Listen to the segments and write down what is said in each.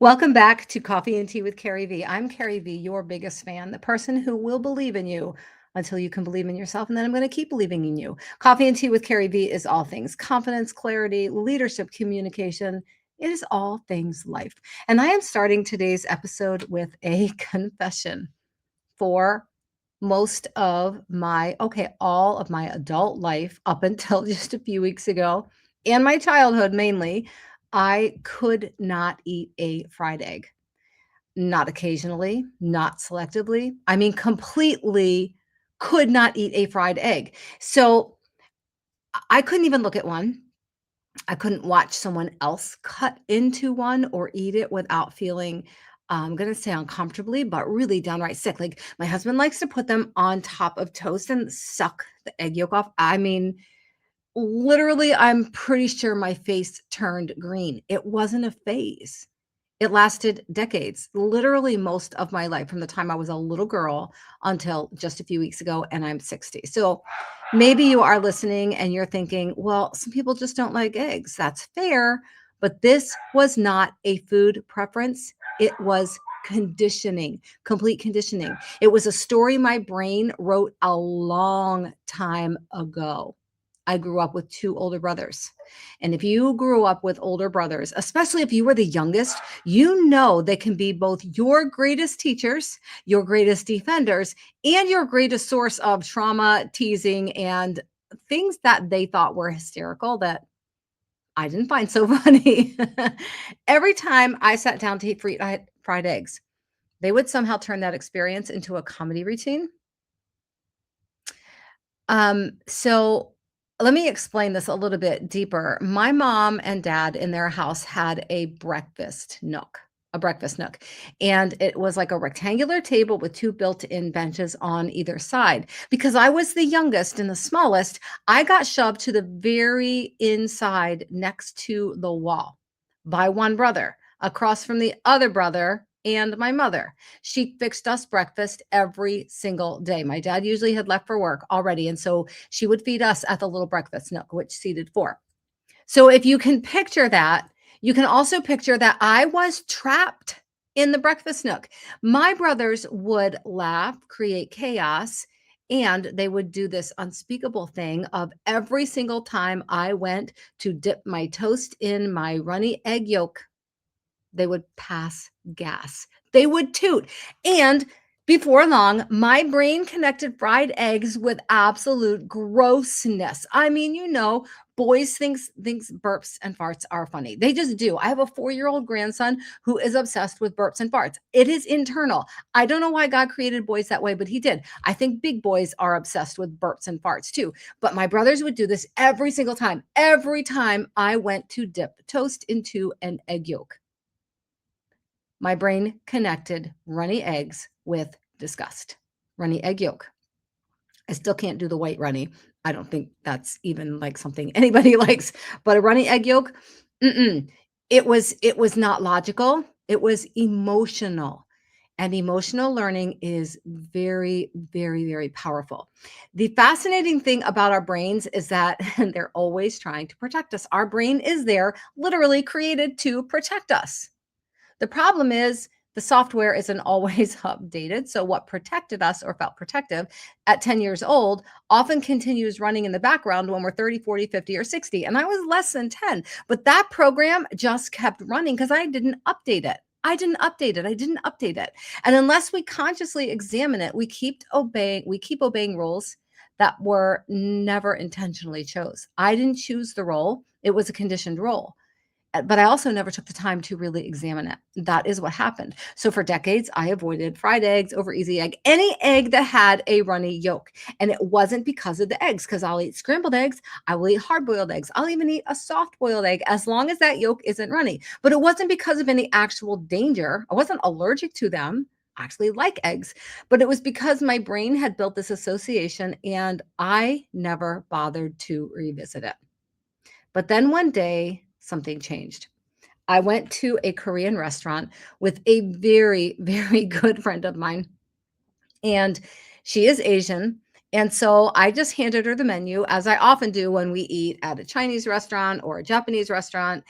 Welcome back to Coffee and Tea with CarrieVee. I'm CarrieVee, your biggest fan, the person who will believe in you until you can believe in yourself, and then I'm going to keep believing in you. Coffee and Tea with CarrieVee is all things confidence, clarity, leadership, communication. It is all things life. And I am starting today's episode with a confession. For all of my adult life up until just a few weeks ago, and my childhood mainly, I could not eat a fried egg. Not occasionally, not selectively. I mean, completely could not eat a fried egg. So I couldn't even look at one. I couldn't watch someone else cut into one or eat it without feeling, I'm gonna say uncomfortably, but really downright sick. Like, my husband likes to put them on top of toast and suck the egg yolk off. I mean, literally, I'm pretty sure my face turned green. It wasn't a phase. It lasted decades, literally most of my life from the time I was a little girl until just a few weeks ago, and I'm 60. So maybe you are listening and you're thinking, well, some people just don't like eggs. That's fair. But this was not a food preference. It was conditioning, complete conditioning. It was a story my brain wrote a long time ago. I grew up with two older brothers. And if you grew up with older brothers, especially if you were the youngest, you know they can be both your greatest teachers, your greatest defenders, and your greatest source of trauma, teasing, and things that they thought were hysterical that I didn't find so funny. Every time I sat down to eat fried eggs, they would somehow turn that experience into a comedy routine. So let me explain this a little bit deeper. My mom and dad in their house had a breakfast nook, and it was like a rectangular table with two built-in benches on either side. Because I was the youngest and the smallest, I got shoved to the very inside next to the wall by one brother, across from the other brother and my mother. She fixed us breakfast every single day. My dad usually had left for work already, and so she would feed us at the little breakfast nook, which seated four. So if you can picture that, you can also picture that I was trapped in the breakfast nook. My brothers would laugh, create chaos, and they would do this unspeakable thing of every single time I went to dip my toast in my runny egg yolk, they would pass gas. They would toot. And before long, my brain connected fried eggs with absolute grossness. I mean, boys thinks burps and farts are funny. They just do. I have a 4-year-old grandson who is obsessed with burps and farts. It is internal. I don't know why God created boys that way, but he did. I think big boys are obsessed with burps and farts too. But my brothers would do this every single time. Every time I went to dip toast into an egg yolk, my brain connected runny eggs with disgust. Runny egg yolk. I still can't do the white runny. I don't think that's even like something anybody likes, but a runny egg yolk, mm-mm. It was not logical. It was emotional. And emotional learning is very, very, very powerful. The fascinating thing about our brains is that they're always trying to protect us. Our brain is there, literally created to protect us. The problem is the software isn't always updated. So what protected us or felt protective at 10 years old often continues running in the background when we're 30, 40, 50, or 60. And I was less than 10, but that program just kept running because I didn't update it. I didn't update it. I didn't update it. And unless we consciously examine it, we keep obeying rules that were never intentionally chose. I didn't choose the role. It was a conditioned role. But I also never took the time to really examine it. That is what happened. So for decades, I avoided fried eggs over easy egg, any egg that had a runny yolk. And it wasn't because of the eggs, because I'll eat scrambled eggs, I will eat hard-boiled eggs, I'll even eat a soft-boiled egg as long as that yolk isn't runny. But it wasn't because of any actual danger. I wasn't allergic to them. I actually like eggs, but it was because my brain had built this association and I never bothered to revisit it. But then one day, something changed. I went to a Korean restaurant with a very, very good friend of mine, and she is Asian. And so I just handed her the menu, as I often do when we eat at a Chinese restaurant or a Japanese restaurant.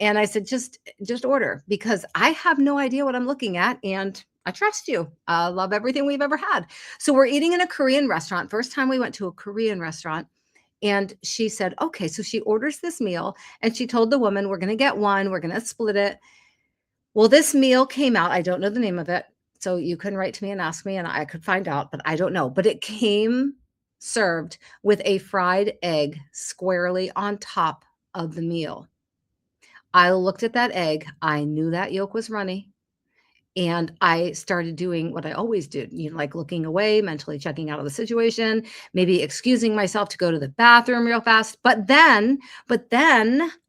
And I said, just order because I have no idea what I'm looking at and I trust you. I love everything we've ever had. So we're eating in a Korean restaurant. First time we went to a Korean restaurant. And she said, okay. So she orders this meal and she told the woman, we're going to get one, we're going to split it. Well, this meal came out. I don't know the name of it. So you can write to me and ask me, and I could find out, but I don't know. But it came served with a fried egg squarely on top of the meal. I looked at that egg. I knew that yolk was runny. And I started doing what I always do, like looking away, mentally checking out of the situation, maybe excusing myself to go to the bathroom real fast. But then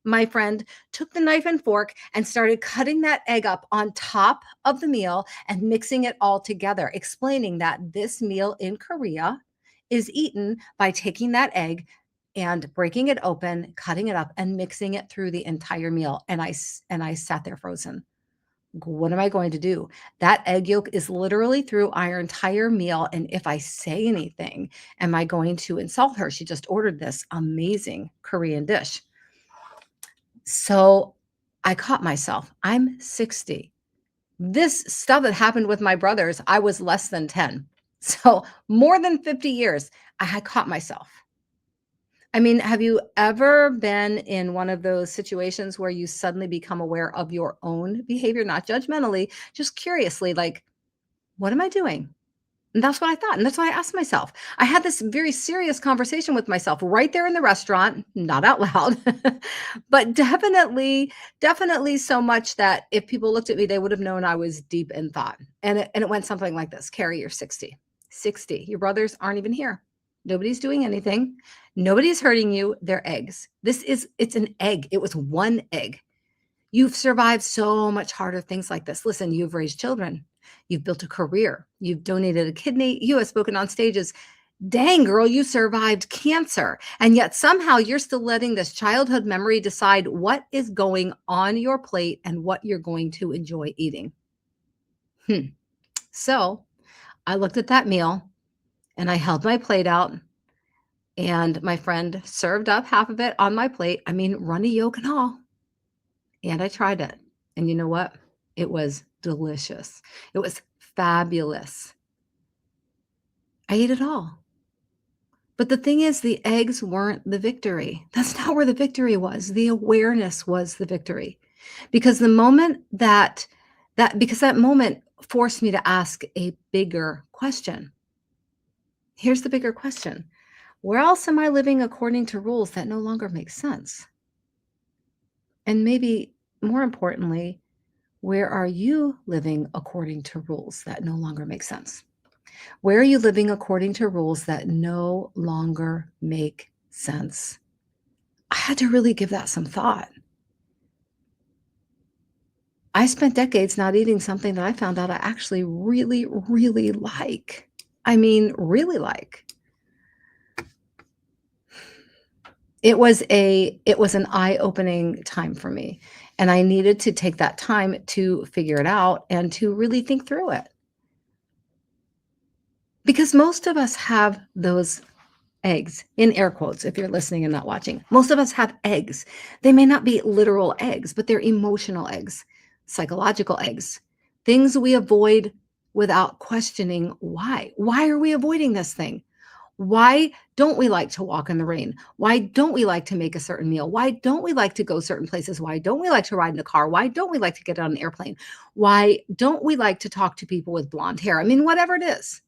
my friend took the knife and fork and started cutting that egg up on top of the meal and mixing it all together, explaining that this meal in Korea is eaten by taking that egg and breaking it open, cutting it up and mixing it through the entire meal. And I sat there frozen. What am I going to do? That egg yolk is literally through our entire meal. And if I say anything, am I going to insult her? She just ordered this amazing Korean dish. So I caught myself. I'm 60. This stuff that happened with my brothers, I was less than 10. So more than 50 years, I had caught myself. I mean, have you ever been in one of those situations where you suddenly become aware of your own behavior, not judgmentally, just curiously, like, what am I doing? And that's what I thought. And that's what I asked myself. I had this very serious conversation with myself right there in the restaurant, not out loud, but definitely so much that if people looked at me, they would have known I was deep in thought. And it went something like this: Carrie, you're 60. 60. Your brothers aren't even here. Nobody's doing anything. Nobody's hurting you. They're eggs. It's an egg. It was one egg. You've survived so much harder things like this. Listen, you've raised children. You've built a career. You've donated a kidney. You have spoken on stages. Dang, girl, you survived cancer. And yet somehow you're still letting this childhood memory decide what is going on your plate and what you're going to enjoy eating. So I looked at that meal and I held my plate out. And my friend served up half of it on my plate. I mean, runny yolk and all. And I tried it. And you know what? It was delicious. It was fabulous. I ate it all. But the thing is, the eggs weren't the victory. That's not where the victory was. The awareness was the victory. Because the moment that moment forced me to ask a bigger question. Here's the bigger question. Where else am I living according to rules that no longer make sense? And maybe more importantly, where are you living according to rules that no longer make sense? Where are you living according to rules that no longer make sense? I had to really give that some thought. I spent decades not eating something that I found out I actually really, really like. I mean, really like. It was an eye-opening time for me, and I needed to take that time to figure it out and to really think through it. Because most of us have those eggs, in air quotes, if you're listening and not watching. Most of us have eggs. They may not be literal eggs, but they're emotional eggs, psychological eggs, things we avoid without questioning why. Why are we avoiding this thing? Why don't we like to walk in the rain? Why don't we like to make a certain meal? Why don't we like to go certain places? Why don't we like to ride in a car? Why don't we like to get on an airplane? Why don't we like to talk to people with blonde hair? I mean, whatever it is,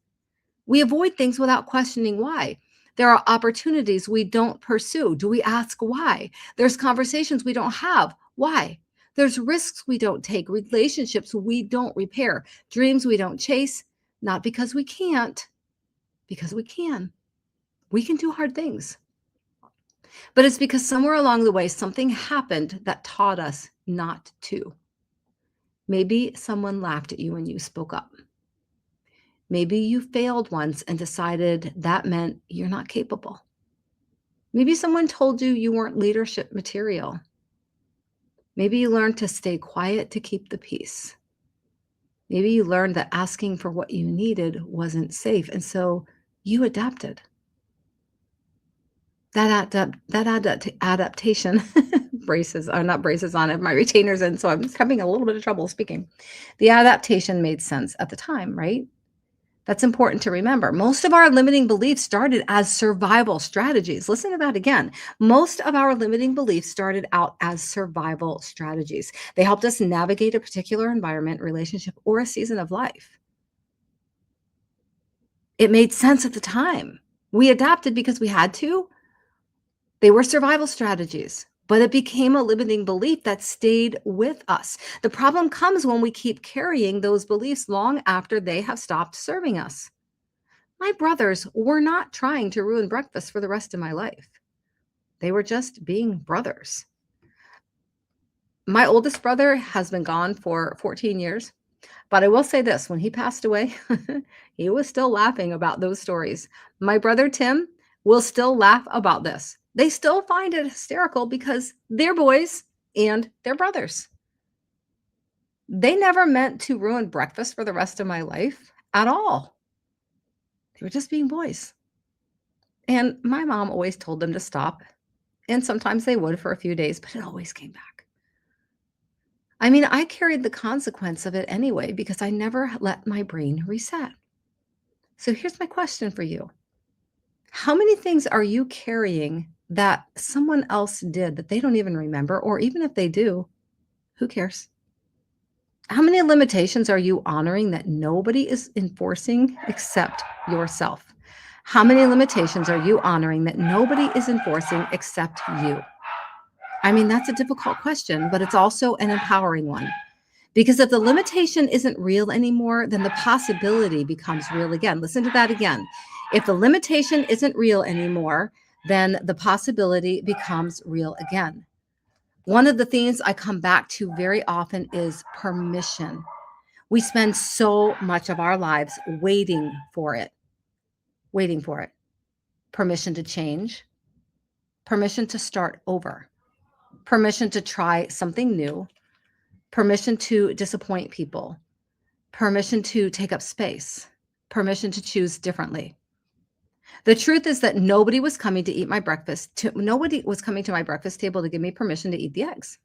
we avoid things without questioning why. There are opportunities we don't pursue. Do we ask why? There's conversations we don't have. Why? There's risks we don't take, relationships we don't repair, dreams we don't chase, not because we can't, because we can. We can do hard things. But it's because somewhere along the way, something happened that taught us not to. Maybe someone laughed at you when you spoke up. Maybe you failed once and decided that meant you're not capable. Maybe someone told you you weren't leadership material. Maybe you learned to stay quiet to keep the peace. Maybe you learned that asking for what you needed wasn't safe, and so you adapted. That adaptation braces, not braces on, I have my retainers in, so I'm having a little bit of trouble speaking. The adaptation made sense at the time, right? That's important to remember. Most of our limiting beliefs started as survival strategies. Listen to that again. Most of our limiting beliefs started out as survival strategies. They helped us navigate a particular environment, relationship, or a season of life. It made sense at the time. We adapted because we had to. They were survival strategies, but it became a limiting belief that stayed with us. The problem comes when we keep carrying those beliefs long after they have stopped serving us. My brothers were not trying to ruin breakfast for the rest of my life. They were just being brothers. My oldest brother has been gone for 14 years, but I will say this, when he passed away, he was still laughing about those stories. My brother Tim will still laugh about this. They still find it hysterical because they're boys and they're brothers. They never meant to ruin breakfast for the rest of my life at all. They were just being boys. And my mom always told them to stop. And sometimes they would for a few days, but it always came back. I mean, I carried the consequence of it anyway because I never let my brain reset. So here's my question for you. How many things are you carrying that someone else did that they don't even remember? Or even if they do, who cares? How many limitations are you honoring that nobody is enforcing except yourself? How many limitations are you honoring that nobody is enforcing except you? I mean, that's a difficult question, but it's also an empowering one. Because if the limitation isn't real anymore, then the possibility becomes real again. Listen to that again. If the limitation isn't real anymore, then the possibility becomes real again. One of the things I come back to very often is permission. We spend so much of our lives waiting for it, waiting for it. Permission to change, permission to start over, permission to try something new, permission to disappoint people, permission to take up space, permission to choose differently. The truth is that nobody was coming to eat my breakfast. Nobody was coming to my breakfast table to give me permission to eat the eggs.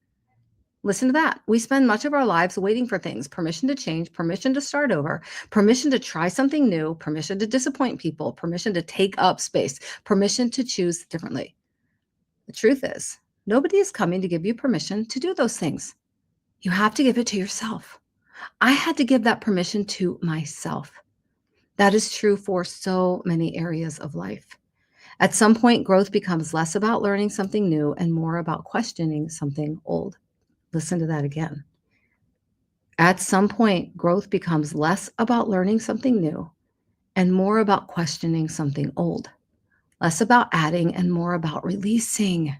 Listen to that. We spend much of our lives waiting for things, permission to change, permission to start over, permission to try something new, permission to disappoint people, permission to take up space, permission to choose differently. The truth is, nobody is coming to give you permission to do those things. You have to give it to yourself. I had to give that permission to myself. That is true for so many areas of life. At some point, growth becomes less about learning something new and more about questioning something old. Listen to that again. At some point, growth becomes less about learning something new and more about questioning something old. Less about adding and more about releasing.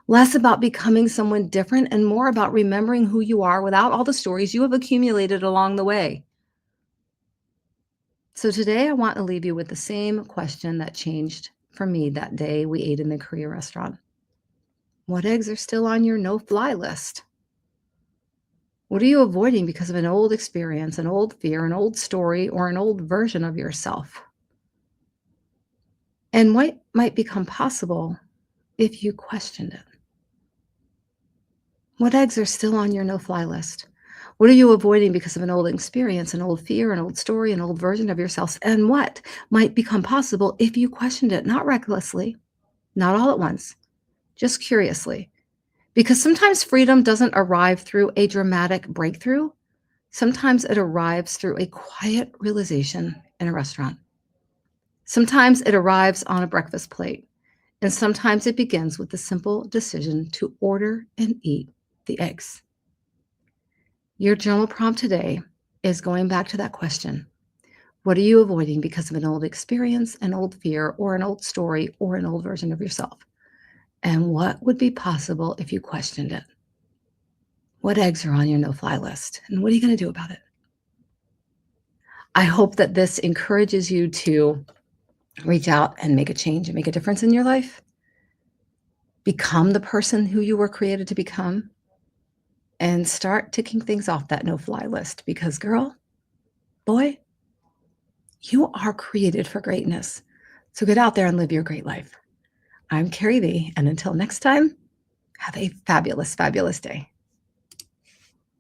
Less about becoming someone different and more about remembering who you are without all the stories you have accumulated along the way. So today I want to leave you with the same question that changed for me that day we ate in the Korea restaurant. What eggs are still on your no-fly list? What are you avoiding because of an old experience, an old fear, an old story, or an old version of yourself? And what might become possible if you questioned it? What eggs are still on your no-fly list? What are you avoiding because of an old experience, an old fear, an old story, an old version of yourself? And what might become possible if you questioned it, not recklessly, not all at once, just curiously? Because sometimes freedom doesn't arrive through a dramatic breakthrough. Sometimes it arrives through a quiet realization in a restaurant. Sometimes it arrives on a breakfast plate. And sometimes it begins with the simple decision to order and eat the eggs. Your journal prompt today is going back to that question. What are you avoiding because of an old experience, an old fear, or an old story, or an old version of yourself? And what would be possible if you questioned it? What eggs are on your no-fly list? And what are you going to do about it? I hope that this encourages you to reach out and make a change and make a difference in your life. Become the person who you were created to become. And start ticking things off that no-fly list. Because girl, boy, you are created for greatness. So get out there and live your great life. I'm CarrieVee, and until next time, Have a fabulous, fabulous day.